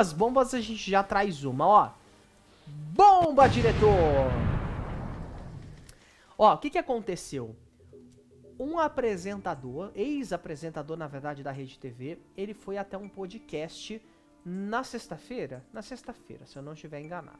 As bombas a gente já traz uma, ó. Bomba, diretor! Ó, o que aconteceu? Um apresentador, ex-apresentador, na verdade, da Rede TV, ele foi até um podcast na sexta-feira, se eu não estiver enganado.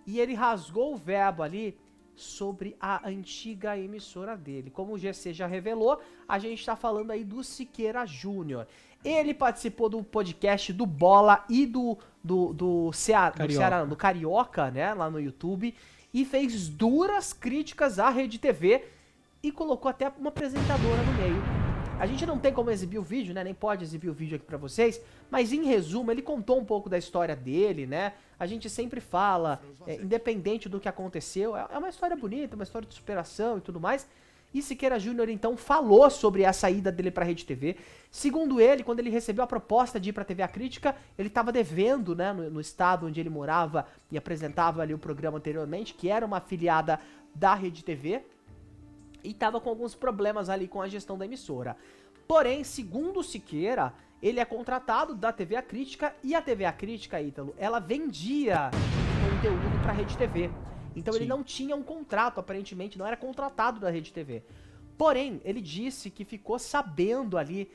E ele rasgou o verbo ali sobre a antiga emissora dele. Como o GC já revelou, a gente tá falando aí do Siqueira Júnior. Ele participou do podcast do Bola e do Ceará, do Carioca, né, lá no YouTube, e fez duras críticas à Rede TV e colocou até uma apresentadora no meio. A gente não tem como exibir o vídeo, né? Nem pode exibir o vídeo aqui pra vocês, mas em resumo, ele contou um pouco da história dele, né? A gente sempre fala, independente do que aconteceu, é uma história bonita, uma história de superação e tudo mais. E Siqueira Júnior, então, falou sobre a saída dele pra Rede TV. Segundo ele, quando ele recebeu a proposta de ir pra TV A Crítica, ele tava devendo, né, no estado onde ele morava e apresentava ali o programa anteriormente, que era uma afiliada da Rede TV, e tava com alguns problemas ali com a gestão da emissora. Porém, segundo o Siqueira, ele é contratado da TV A Crítica, e a TV A Crítica, Ítalo, ela vendia conteúdo pra Rede TV. Então ele não tinha um contrato, aparentemente, não era contratado da Rede TV. Porém, ele disse que ficou sabendo ali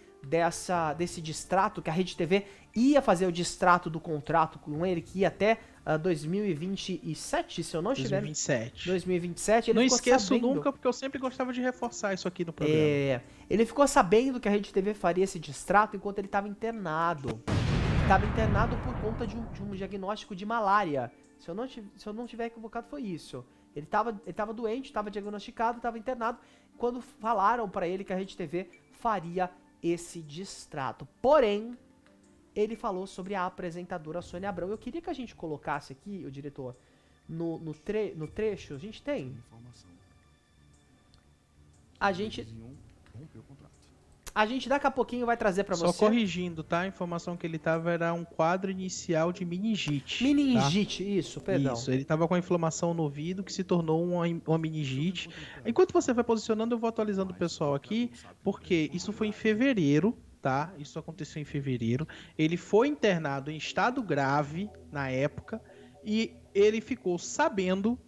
desse distrato, que a Rede TV ia fazer o distrato do contrato com ele, que ia até 2027, se eu não estiver... 2027, ele não ficou esqueço sabendo... nunca, porque eu sempre gostava de reforçar isso aqui no programa. Ele ficou sabendo que a Rede TV faria esse distrato enquanto ele estava internado. Estava internado por conta de um diagnóstico de malária. Se eu não tiver equivocado, foi isso. Ele tava doente, estava diagnosticado, estava internado, quando falaram para ele que a Rede TV faria esse distrato. Porém, ele falou sobre a apresentadora Sônia Abrão. Eu queria que a gente colocasse aqui, o diretor, no trecho. A gente tem? A gente daqui a pouquinho vai trazer pra você. Só corrigindo, tá? A informação que ele tava era um quadro inicial de meningite. Meningite, tá? Isso, perdão. Isso, ele tava com a inflamação no ouvido que se tornou uma meningite. Enquanto você vai posicionando, eu vou atualizando o pessoal aqui, porque isso foi em fevereiro, tá? Isso aconteceu em fevereiro. Ele foi internado em estado grave na época e ele ficou sabendo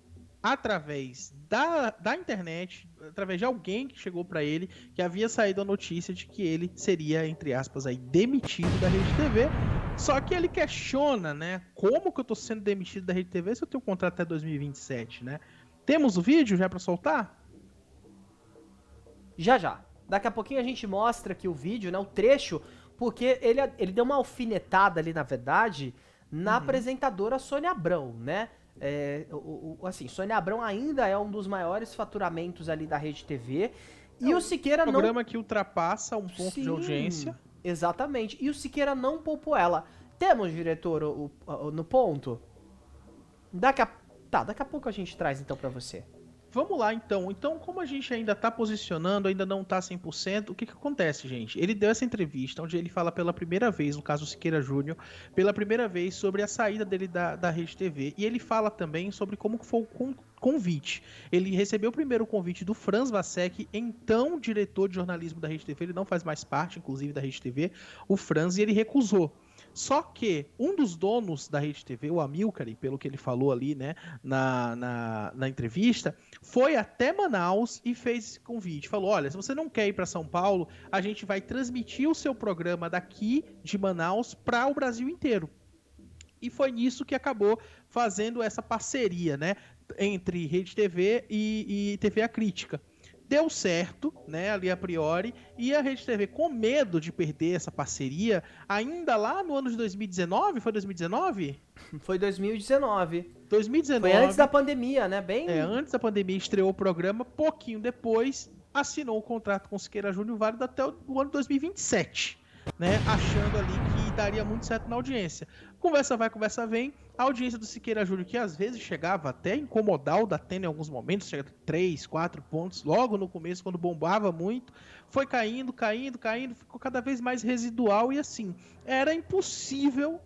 através da internet, através de alguém que chegou para ele, que havia saído a notícia de que ele seria, entre aspas, aí, demitido da Rede TV. Só que ele questiona, né, como que eu tô sendo demitido da Rede TV se eu tenho um contrato até 2027, né? Temos o vídeo já para soltar? Já. Daqui a pouquinho a gente mostra aqui o vídeo, né, o trecho, porque ele deu uma alfinetada ali, na verdade, na apresentadora Sônia Abrão, né? Assim, Sônia Abrão ainda é um dos maiores faturamentos ali da Rede TV. E o Siqueira não... programa que ultrapassa um ponto de audiência. Exatamente. E o Siqueira não poupou ela. Temos, diretor, no ponto? Daqui a pouco a gente traz então pra você. Vamos lá, então. Então, como a gente ainda tá posicionando, ainda não tá 100%, o que acontece, gente? Ele deu essa entrevista onde ele fala pela primeira vez, no caso Siqueira Júnior, pela primeira vez sobre a saída dele da Rede TV. E ele fala também sobre como foi o convite. Ele recebeu primeiro o convite do Franz Vassec, então diretor de jornalismo da Rede TV. Ele não faz mais parte, inclusive, da Rede TV, o Franz, e ele recusou. Só que um dos donos da Rede TV, o Amilcar, pelo que ele falou ali, né, na entrevista, foi até Manaus e fez esse convite. Falou, olha, se você não quer ir para São Paulo, a gente vai transmitir o seu programa daqui de Manaus para o Brasil inteiro. E foi nisso que acabou fazendo essa parceria, né, entre Rede TV e TV A Crítica. Deu certo, né, ali a priori, e a Rede TV, com medo de perder essa parceria, ainda lá no ano de 2019, foi 2019? Foi 2019. 2019. Foi antes da pandemia, né, antes da pandemia, estreou o programa, pouquinho depois, assinou o contrato com o Siqueira Júnior válido até o ano de 2027, né, achando ali que daria muito certo na audiência. Conversa vai, conversa vem, a audiência do Siqueira Júnior, que às vezes chegava até a incomodar o Datena em alguns momentos, chega a 3, 4 pontos, logo no começo, quando bombava muito, foi caindo, ficou cada vez mais residual e assim, era impossível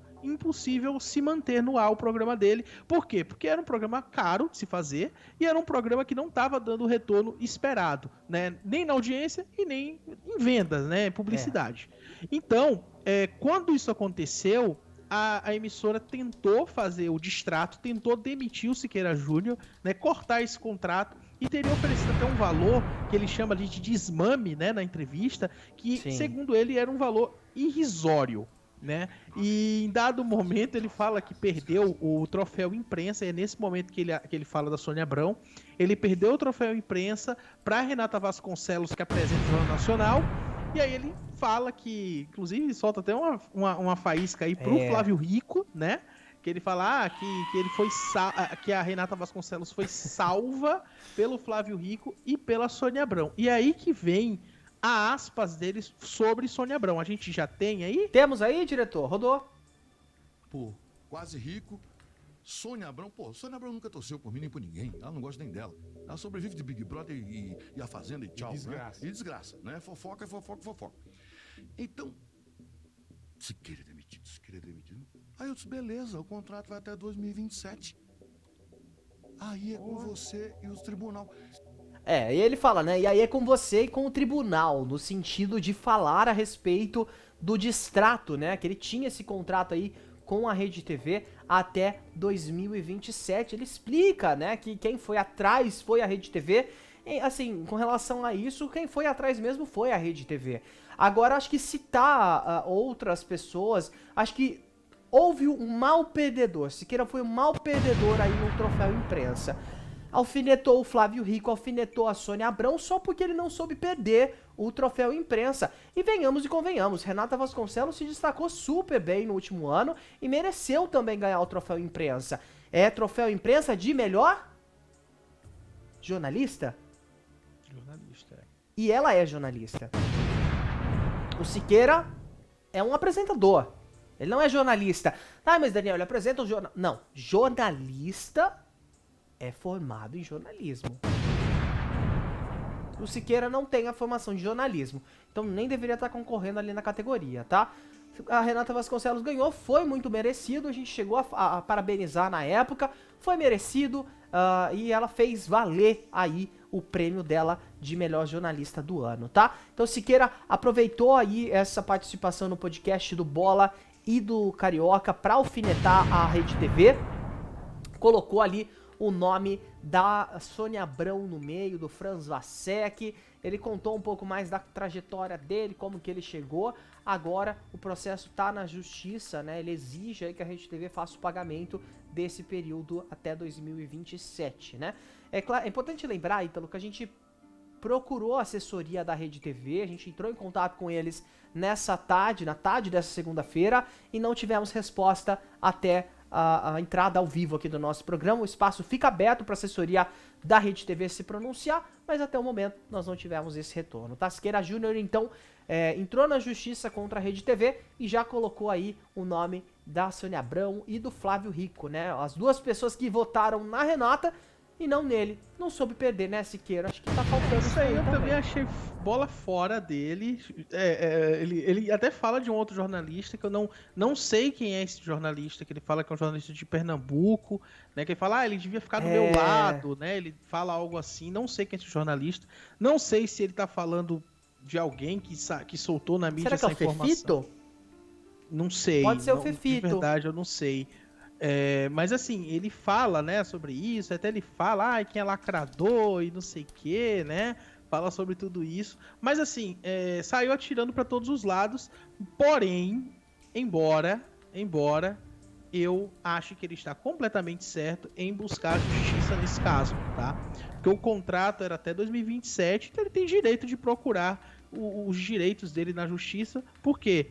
se manter no ar o programa dele. Por quê? Porque era um programa caro de se fazer e era um programa que não estava dando o retorno esperado, né? Nem na audiência e nem em vendas, né? Publicidade. Então, quando isso aconteceu, a emissora tentou fazer o distrato, tentou demitir o Siqueira Júnior, né, cortar esse contrato e teria oferecido até um valor que ele chama ali de desmame, né, na entrevista, que, Sim. segundo ele, era um valor irrisório, né? E em dado momento ele fala que perdeu o troféu imprensa, e é nesse momento que ele fala da Sônia Abrão. Ele perdeu o troféu imprensa para Renata Vasconcelos, que apresenta o Jornal Nacional, e aí ele fala que, inclusive, solta até uma faísca aí pro Flávio Rico, né? Que ele fala que ele foi que a Renata Vasconcelos foi salva pelo Flávio Rico e pela Sônia Abrão. E aí que vem a aspas deles sobre Sônia Abrão. A gente já tem aí? Temos aí, diretor? Rodou. Pô, quase rico. Sônia Abrão, Sônia Abrão nunca torceu por mim nem por ninguém. Ela não gosta nem dela. Ela sobrevive de Big Brother e a Fazenda e tchau. Desgraça. Né? E desgraça, né? Fofoca. Então, Siqueira demitido. Aí eu disse, beleza, o contrato vai até 2027. Aí é com você e os tribunal. E ele fala, né? E aí é com você e com o tribunal, no sentido de falar a respeito do distrato, né? Que ele tinha esse contrato aí com a Rede TV até 2027. Ele explica, né, que quem foi atrás foi a Rede TV. E, assim, com relação a isso, quem foi atrás mesmo foi a Rede TV. Agora, acho que citar outras pessoas, acho que houve um mal perdedor. Siqueira foi um mal perdedor aí no troféu imprensa. Alfinetou o Flávio Rico, alfinetou a Sônia Abrão só porque ele não soube perder o troféu imprensa. E venhamos e convenhamos, Renata Vasconcelos se destacou super bem no último ano e mereceu também ganhar o troféu imprensa. É troféu imprensa de melhor jornalista? Jornalista, E ela é jornalista. O Siqueira é um apresentador. Ele não é jornalista. Ah, mas Daniel, ele apresenta um jornal. Não, jornalista é formado em jornalismo. O Siqueira não tem a formação de jornalismo, então nem deveria estar concorrendo ali na categoria, tá? A Renata Vasconcelos ganhou, foi muito merecido, a gente chegou a parabenizar na época, foi merecido, e ela fez valer aí o prêmio dela de melhor jornalista do ano, tá? Então Siqueira aproveitou aí essa participação no podcast do Bola e do Carioca pra alfinetar a Rede TV, colocou ali o nome da Sônia Abrão no meio, do Franz Vassek. Ele contou um pouco mais da trajetória dele, como que ele chegou. Agora o processo tá na justiça, né? Ele exige aí que a Rede TV faça o pagamento desse período até 2027, né? É importante lembrar, Ítalo, que a gente procurou a assessoria da Rede TV, a gente entrou em contato com eles na tarde dessa segunda-feira, e não tivemos resposta até a entrada ao vivo aqui do nosso programa. O espaço fica aberto para a assessoria da Rede TV se pronunciar, mas até o momento nós não tivemos esse retorno. Siqueira Júnior, então, entrou na justiça contra a Rede TV e já colocou aí o nome da Sônia Abrão e do Flávio Rico, né? As duas pessoas que votaram na Renata e não nele. Não soube perder, né, Siqueira? Acho que tá faltando isso aí. Eu também achei bola fora dele. Ele até fala de um outro jornalista que eu não sei quem é esse jornalista, que ele fala que é um jornalista de Pernambuco, né? Que ele fala, ele devia ficar do meu lado, né? Ele fala algo assim. Não sei quem é esse jornalista. Não sei se ele tá falando de alguém que soltou na mídia essa informação. Será que é o Fefito? Não sei. Pode ser o Fefito. De verdade, eu não sei. Mas assim, ele fala, né, sobre isso, até ele fala, quem é lacrador e não sei o que, né, fala sobre tudo isso, mas assim, saiu atirando para todos os lados, porém, embora eu ache que ele está completamente certo em buscar a justiça nesse caso, tá? Porque o contrato era até 2027, então ele tem direito de procurar os direitos dele na justiça, porque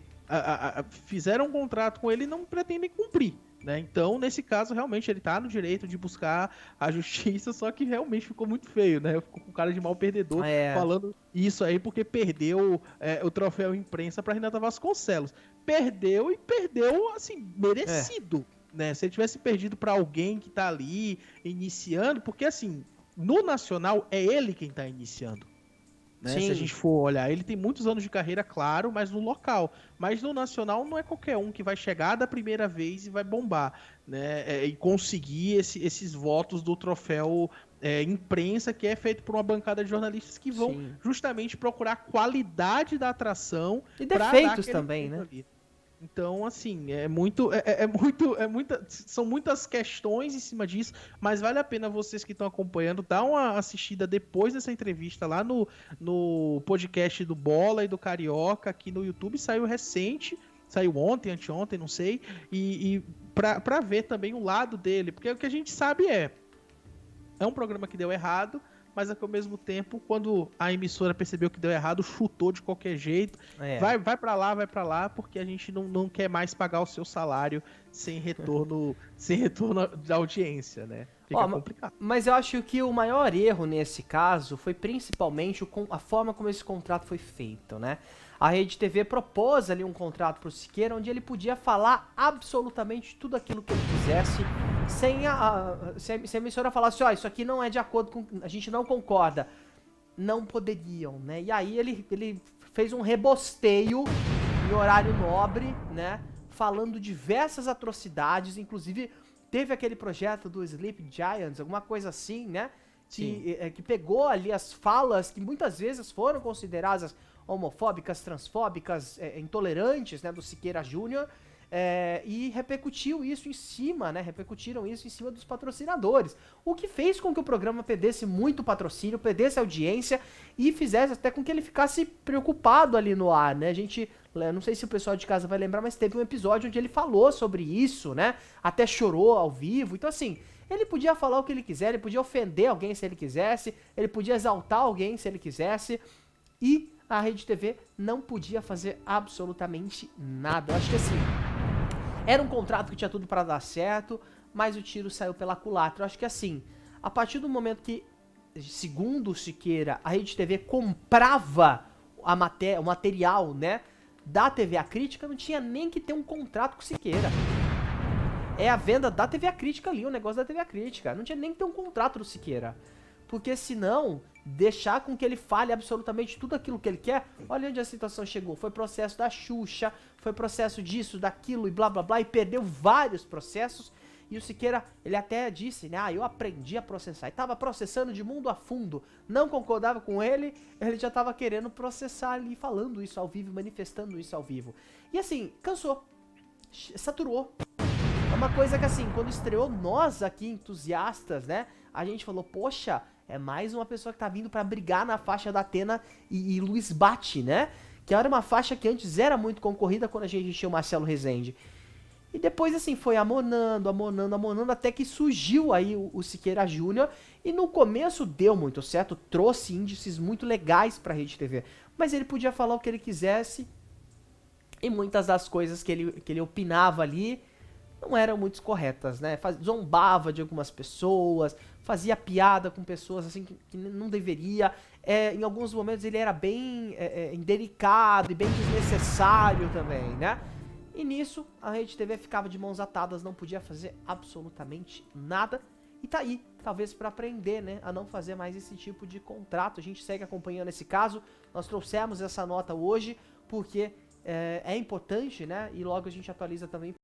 fizeram um contrato com ele e não pretendem cumprir. Né? Então, nesse caso, realmente, ele tá no direito de buscar a justiça, só que realmente ficou muito feio, né? Ficou com cara de mal perdedor falando isso aí, porque perdeu o troféu imprensa pra Renata Vasconcelos. Perdeu, assim, merecido, né? Se ele tivesse perdido pra alguém que tá ali iniciando, porque, assim, no Nacional é ele quem tá iniciando. Né? Se a gente for olhar, ele tem muitos anos de carreira, claro, mas no local. Mas no Nacional não é qualquer um que vai chegar da primeira vez e vai bombar, né? E conseguir esses votos do troféu imprensa, que é feito por uma bancada de jornalistas que vão justamente procurar a qualidade da atração. E defeitos também, né? Ali. Então, assim, são muitas questões em cima disso, mas vale a pena vocês que estão acompanhando dar uma assistida depois dessa entrevista lá no podcast do Bola e do Carioca, aqui no YouTube, saiu recente, saiu ontem, anteontem, não sei, e pra ver também o lado dele, porque o que a gente sabe é um programa que deu errado, mas ao mesmo tempo, quando a emissora percebeu que deu errado, chutou de qualquer jeito. Vai pra lá, porque a gente não quer mais pagar o seu salário sem retorno da audiência, né? Fica complicado. Mas eu acho que o maior erro nesse caso foi principalmente a forma como esse contrato foi feito, né? A Rede TV propôs ali um contrato pro Siqueira, onde ele podia falar absolutamente tudo aquilo que ele quisesse, sem a emissora falasse, ó, isso aqui não é de acordo com... a gente não concorda. Não poderiam, né? E aí ele fez um rebosteio em horário nobre, né? Falando diversas atrocidades, inclusive teve aquele projeto do Sleep Giants, alguma coisa assim, né? Que pegou ali as falas que muitas vezes foram consideradas homofóbicas, transfóbicas, intolerantes, né? Do Siqueira Júnior. E repercutiram isso em cima dos patrocinadores, o que fez com que o programa perdesse muito patrocínio, perdesse audiência e fizesse até com que ele ficasse preocupado ali no ar, né? A gente, não sei se o pessoal de casa vai lembrar, mas teve um episódio onde ele falou sobre isso, né? Até chorou ao vivo. Então, assim, ele podia falar o que ele quiser, ele podia ofender alguém se ele quisesse, ele podia exaltar alguém se ele quisesse, e a Rede TV não podia fazer absolutamente nada. Eu acho que assim, era um contrato que tinha tudo para dar certo, mas o tiro saiu pela culatra. Eu acho que assim, a partir do momento que, segundo o Siqueira, a Rede TV comprava o material, né, da TV A Crítica, não tinha nem que ter um contrato com o Siqueira. É a venda da TV A Crítica ali, o negócio da TV A Crítica. Não tinha nem que ter um contrato do Siqueira. Porque senão, deixar com que ele fale absolutamente tudo aquilo que ele quer, olha onde a situação chegou. Foi processo da Xuxa, foi processo disso, daquilo e blá blá blá, e perdeu vários processos. E o Siqueira, ele até disse, né, eu aprendi a processar. E tava processando de mundo a fundo. Não concordava com ele já tava querendo processar ali, falando isso ao vivo, manifestando isso ao vivo. E assim, cansou. Saturou. É uma coisa que assim, quando estreou, nós aqui, entusiastas, né, a gente falou, poxa, é mais uma pessoa que tá vindo pra brigar na faixa da Atena e Luiz Bate, né? Que era uma faixa que antes era muito concorrida quando a gente tinha o Marcelo Rezende. E depois, assim, foi amonando, até que surgiu aí o Siqueira Júnior. E no começo deu muito certo, trouxe índices muito legais pra Rede TV. Mas ele podia falar o que ele quisesse. E muitas das coisas que ele opinava ali não eram muito corretas, né? Zombava de algumas pessoas, fazia piada com pessoas assim que não deveria. Em alguns momentos ele era bem indelicado e bem desnecessário também, né? E nisso a Rede TV ficava de mãos atadas, não podia fazer absolutamente nada. E tá aí, talvez para aprender, né, a não fazer mais esse tipo de contrato. A gente segue acompanhando esse caso. Nós trouxemos essa nota hoje porque é importante, né? E logo a gente atualiza também